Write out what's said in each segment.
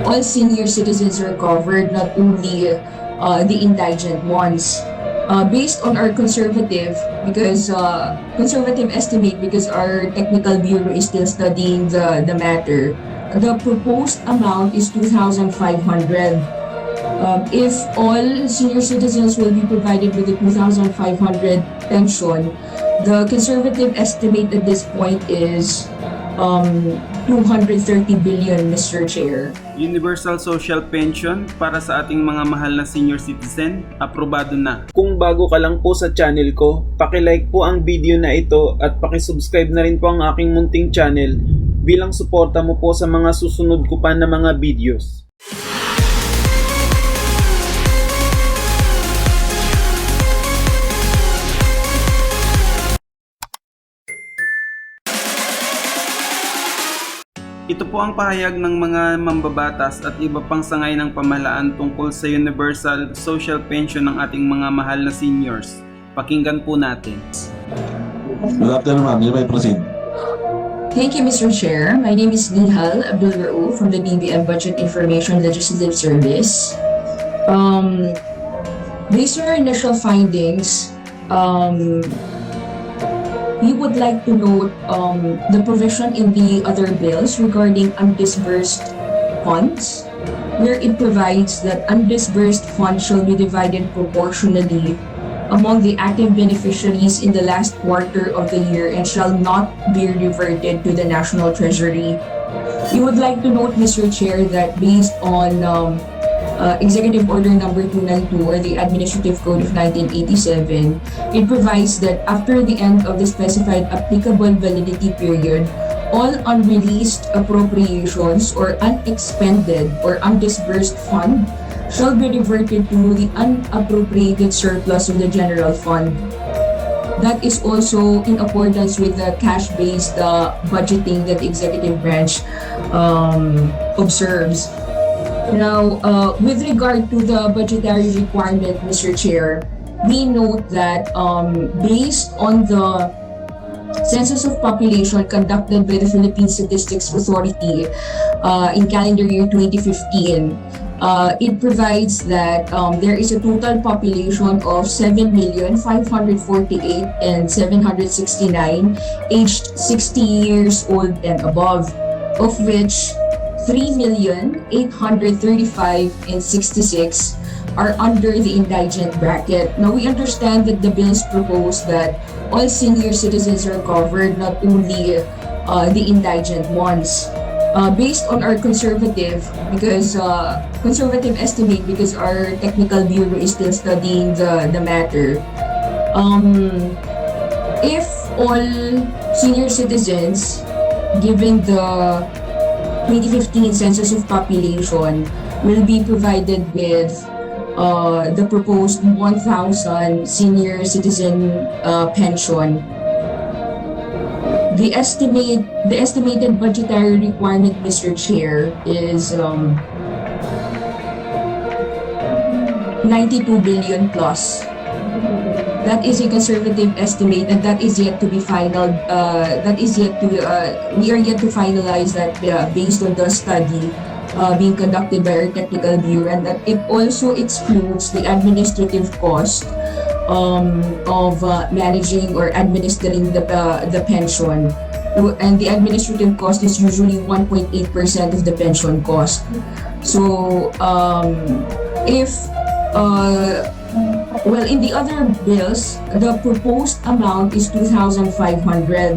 all senior citizens are covered, not only the indigent ones. Based on our conservative estimate, because our technical bureau is still studying the matter, the proposed amount is 2,500. If all senior citizens will be provided with a 2,500 pension, the conservative estimate at this point is 230 billion, Mr. Chair. Universal Social Pension para sa ating mga mahal na senior citizen, aprobado na. Kung bago ka lang po sa channel ko, paki-like po ang video na ito at paki-subscribe na rin po ang aking munting channel bilang suporta mo po sa mga susunod ko pa na mga videos. Ito po ang pahayag ng mga mambabatas at iba pang sangay ng pamahalaan tungkol sa Universal Social Pension ng ating mga mahal na seniors. Pakinggan po natin. Good afternoon, ma'am. You may proceed. Thank you, Mr. Chair. My name is Nihal Abdul-Rauf from the BBM Budget Information Legislative Service. Based on our initial findings, we would like to note the provision in the other bills regarding undisbursed funds, where it provides that undisbursed funds shall be divided proportionally among the active beneficiaries in the last quarter of the year and shall not be reverted to the National Treasury. We would like to note, Mr. Chair, that based on Executive Order Number 292, or the Administrative Code of 1987, it provides that after the end of the specified applicable validity period, all unreleased appropriations or unexpended or undisbursed fund shall be reverted to the unappropriated surplus of the general fund. That is also in accordance with the cash-based budgeting that the executive branch observes. Now, with regard to the budgetary requirement, Mr. Chair, we note that based on the Census of Population conducted by the Philippine Statistics Authority in calendar year 2015, it provides that there is a total population of 7,548,769 aged 60 years old and above, of which 3,835,066 are under the indigent bracket. Now, we understand that the bills propose that all senior citizens are covered, not only the indigent ones. Based on our conservative estimate, because our technical bureau is still studying the matter, if all senior citizens, given the 2015 Census of Population, will be provided with the proposed 1,000 senior citizen pension. The estimated budgetary requirement, Mr. Chair, is 92 billion plus. That is a conservative estimate, and that is yet to be final. We are yet to finalize that based on the study being conducted by our technical bureau, and that it also excludes the administrative cost of managing or administering the pension. And the administrative cost is usually 1.8% of the pension cost. So in the other bills, the proposed amount is 2,500.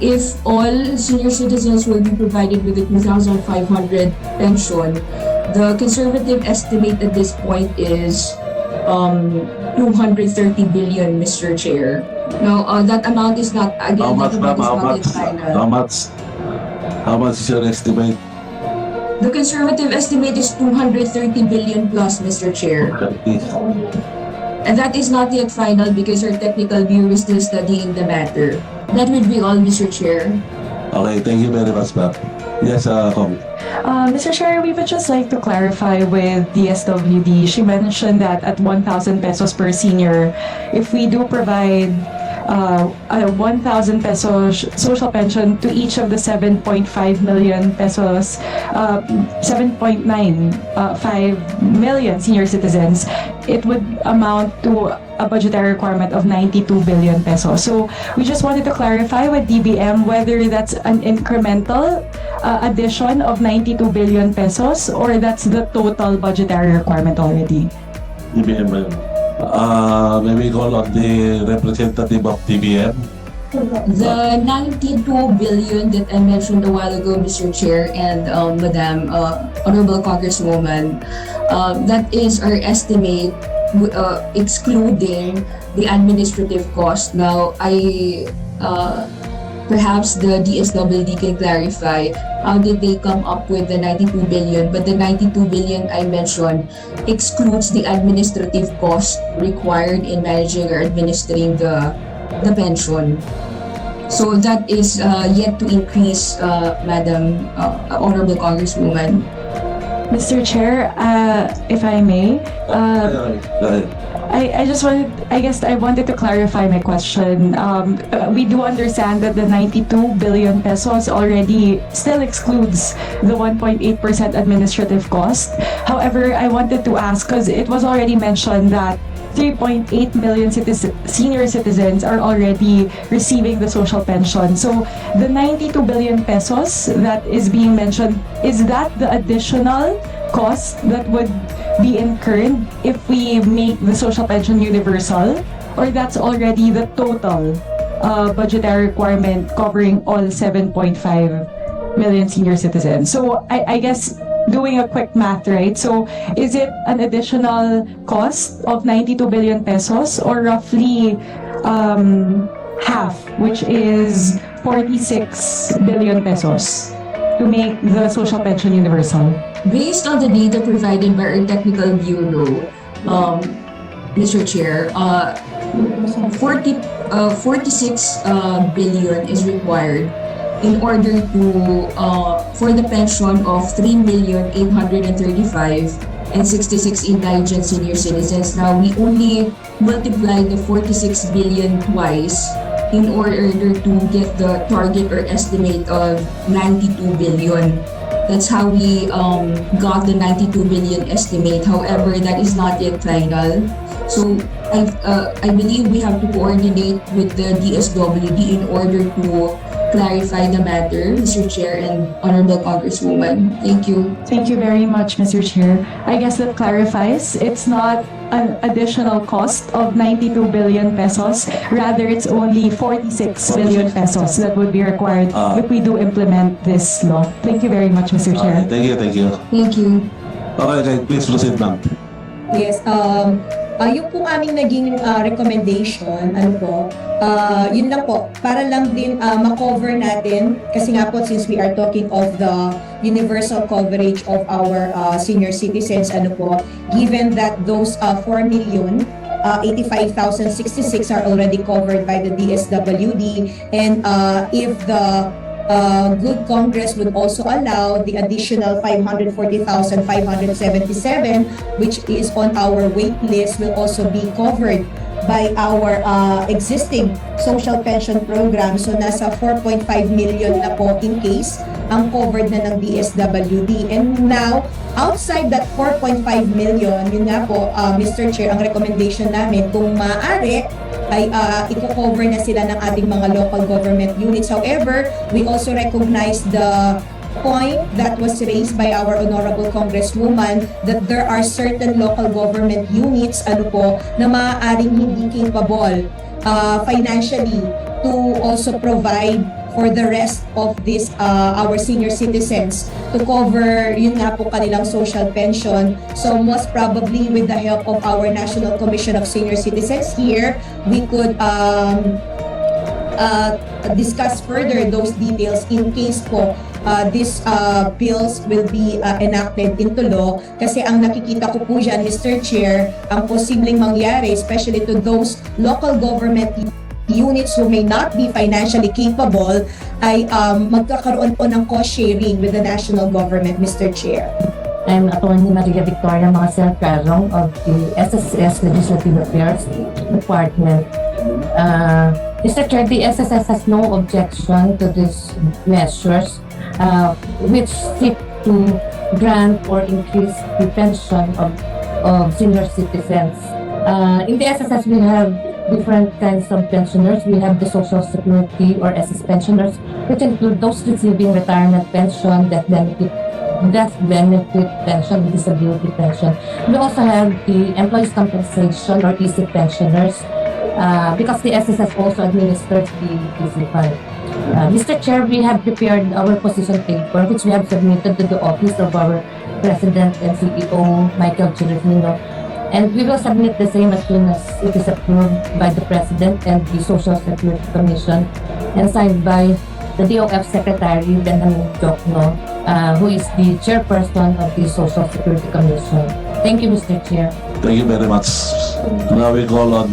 If all senior citizens will be provided with a 2,500 pension, the conservative estimate at this point is 230 billion, Mr. Chair. Now, that amount is not, again, How much, that ma'am? amount is not yet final. How much is your estimate? The conservative estimate is 230 billion plus, Mr. Chair. Okay. And that is not yet final because our technical bureau is still studying the matter. That would be all, Mr. Chair. Okay, thank you very much, ma'am. Yes, Kong. Mr. Chair, we would just like to clarify with DSWD. She mentioned that at 1,000 pesos per senior, if we do provide a 1,000 pesos social pension to each of the 7.5 million pesos, 7.95 million senior citizens, it would amount to a budgetary requirement of 92 billion pesos. So we just wanted to clarify with DBM whether that's an incremental addition of 92 billion pesos or that's the total budgetary requirement already. TBM. Maybe call on the representative of TBM. The 92 billion that I mentioned a while ago, Mr. Chair and Madam Honorable Congresswoman, that is our estimate excluding the administrative cost. Now, perhaps the DSWD can clarify how did they come up with the 92 billion, but the 92 billion I mentioned excludes the administrative cost required in managing or administering the pension. So that is yet to increase, Madam Honorable Congresswoman. Mr. Chair, if I may, I just wanted, I guess I wanted to clarify my question. We do understand that the 92 billion pesos already still excludes the 1.8% administrative cost. However, I wanted to ask, because it was already mentioned that 3.8 million senior citizens are already receiving the social pension. So the 92 billion pesos that is being mentioned, is that the additional cost that would be incurred if we make the social pension universal, or that's already the total budgetary requirement covering all 7.5 million senior citizens? So I guess doing a quick math, right? So is it an additional cost of 92 billion pesos or roughly half, which is 46 billion pesos to make the social pension universal? Based on the data provided by our technical bureau, Mr. Chair, 46 billion is required in order to for the pension of 3,835,066 indigent senior citizens. Now we only multiply the 46 billion twice in order to get the target or estimate of 92 billion. That's how we got the 92 billion estimate. However, that is not yet final. So I believe we have to coordinate with the DSWD in order to clarify the matter, Mr. Chair and Honorable Congresswoman. Thank you. Thank you very much, Mr. Chair. I guess that clarifies it's not an additional cost of 92 billion pesos. Rather, it's only 46 billion pesos that would be required if we do implement this law. Thank you very much, Mr. Chair. Thank you, thank you. Thank you. Okay, please proceed, ma'am. Yes, yung pong aming naging recommendation, yun lang po, para lang din ma-cover natin, kasi nga po, since we are talking of the universal coverage of our senior citizens, given that those 4,085,066 are already covered by the DSWD, and if the good Congress would also allow the additional 540,577, which is on our wait list, will also be covered by our existing social pension program. So nasa 4.5 million na po in case ang covered na ng DSWD. And now, outside that 4.5 million, yun nga po, Mr. Chair, ang recommendation namin, kung maaari, ay i-cover na sila ng ating mga local government units. However, we also recognize the point that was raised by our Honorable Congresswoman that there are certain local government units na maaaring hindi capable financially to also provide for the rest of this our senior citizens to cover yun nga po kanilang social pension. So most probably with the help of our National Commission of Senior Citizens here, we could discuss further those details in case po these bills will be enacted into law. Kasi ang nakikita ko po dyan, Mr. Chair, ang posibleng mangyari, especially to those local government units who may not be financially capable, ay magkakaroon po ng cost sharing with the national government, Mr. Chair. I'm Attorney Maria Victoria Marcel Carong of the SSS Legislative Affairs Department. Mr. Chair, the SSS has no objection to these measures, which seek to grant or increase the pension of senior citizens. In the SSS, we have different kinds of pensioners. We have the Social Security or SS pensioners, which include those receiving retirement pension, death benefit pension, disability pension. We also have the employees compensation or EC pensioners, because the SSS also administers the EC fund. Mr. Chair, we have prepared our position paper, which we have submitted to the office of our President and CEO, Michael Chirifino. And we will submit the same as soon as it is approved by the President and the Social Security Commission and signed by the DOF Secretary, Benjamin Jokno, who is the chairperson of the Social Security Commission. Thank you, Mr. Chair. Thank you very much. Now we call on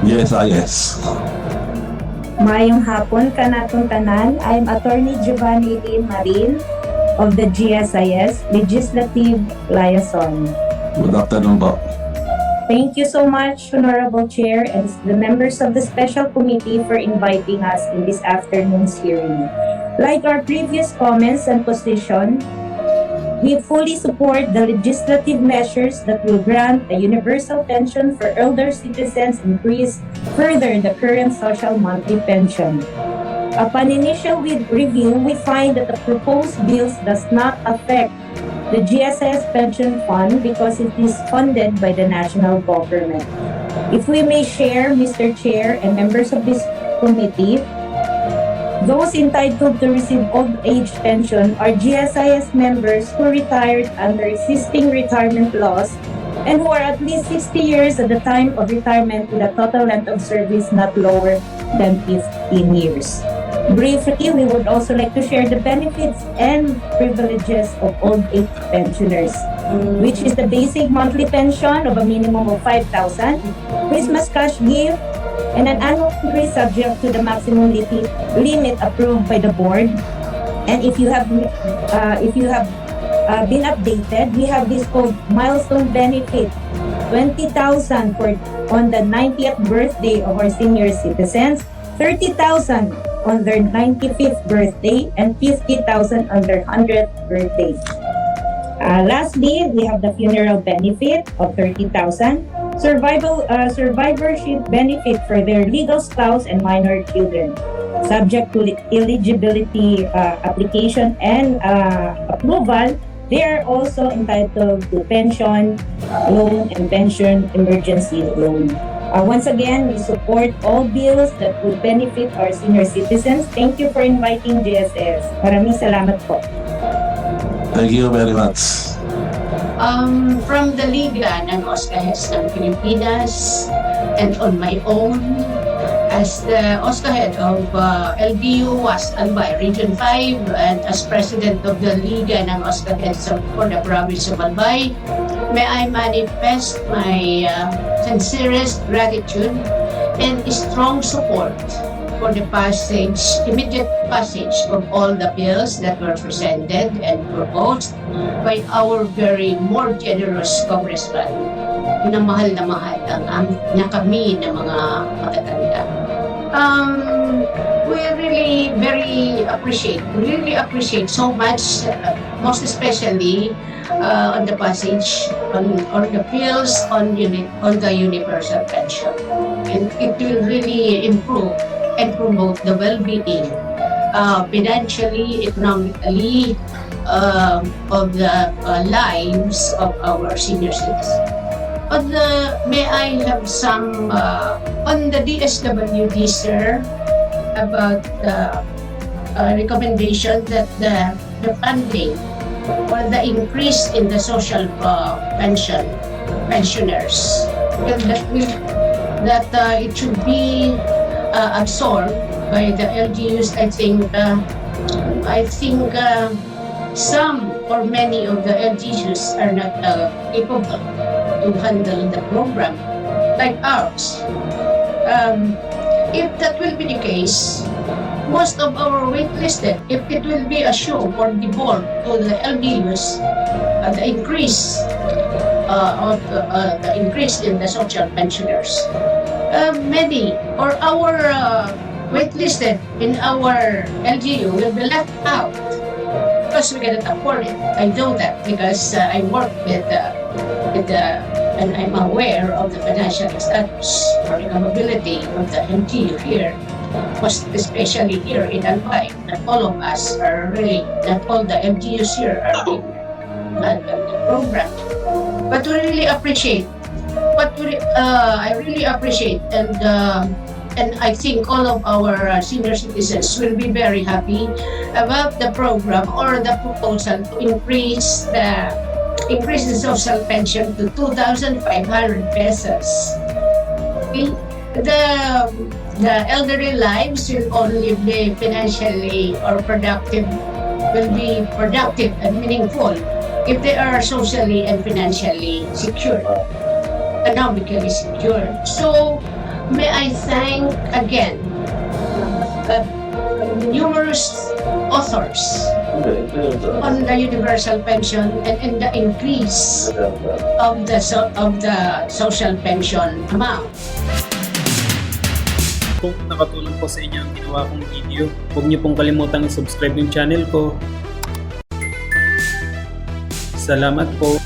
GSIS. Mayong hapon kanatong tanan. I'm Attorney Giovanni Lee Marin of the GSIS Legislative Liaison. Good afternoon po. Thank you so much, Honorable Chair, and the members of the Special Committee for inviting us in this afternoon's hearing. Like our previous comments and position, we fully support the legislative measures that will grant a universal pension for elder citizens, increase further the current social monthly pension. Upon initial review, we find that the proposed bills does not affect the GSS pension fund because it is funded by the national government. If we may share, Mr. Chair and members of this committee, those entitled to receive old age pension are GSIS members who retired under existing retirement laws and who are at least 60 years at the time of retirement with a total length of service not lower than 15 years. Briefly, we would also like to share the benefits and privileges of old age pensioners, which is the basic monthly pension of a minimum of 5,000, Christmas cash gift, and an annual increase subject to the maximum limit approved by the board. And if you have been updated, we have this called milestone benefit, 20,000 on the 90th birthday of our senior citizens, 30,000 on their 95th birthday, and 50,000 on their 100th birthday. Lastly, we have the funeral benefit of 30,000, survivorship benefit for their legal spouse and minor children. Subject to eligibility application and approval, they are also entitled to pension loan and pension emergency loan. Once again, we support all bills that would benefit our senior citizens. Thank you for inviting GSS. Maraming salamat po. Thank you very much. From the Liga ng OSCA-Heads ng Pilipinas and on my own as the OSCA Head of LGU Was Albay Region 5 and as President of the Liga ng OSCA Heads for the province of Albay, may I manifest my sincerest gratitude and strong support for the immediate passage of all the bills that were presented and proposed by our very more generous congressman. Mahal ang niya kami ng mga matatanda. We really appreciate so much, most especially on the passage on the bills on the universal pension. And it will really improve and promote the well-being financially, economically of the lives of our senior citizens. May I have some on the DSWD, sir, about the recommendation that the funding or the increase in the social pensioners that it should be absorbed by the LGUs. I think some or many of the LGUs are not capable to handle the program like ours. If that will be the case, most of our waitlisted, if it will be assumed or devolved to the LGUs, the increase in the social pensioners, many or our waitlisted in our LGU will be left out because we cannot afford it. I know that because I work with and I'm aware of the financial status or incapability of the LGU here. Especially here in Albay, not all of us are really, not all the LGUs here are in the program. But we really appreciate, I really appreciate, and I think all of our senior citizens will be very happy about the program or the proposal to increase the social pension to 2,500 pesos. Okay? The elderly lives will only be financially or productive, will be productive and meaningful if they are socially and financially secured, economically secured. So, may I thank again numerous authors on the universal pension and in the increase of the social pension amount. Kung nakatulong po sa inyo ang ginawa kong video, huwag niyo pong kalimutang i-subscribe yung channel ko. Salamat po.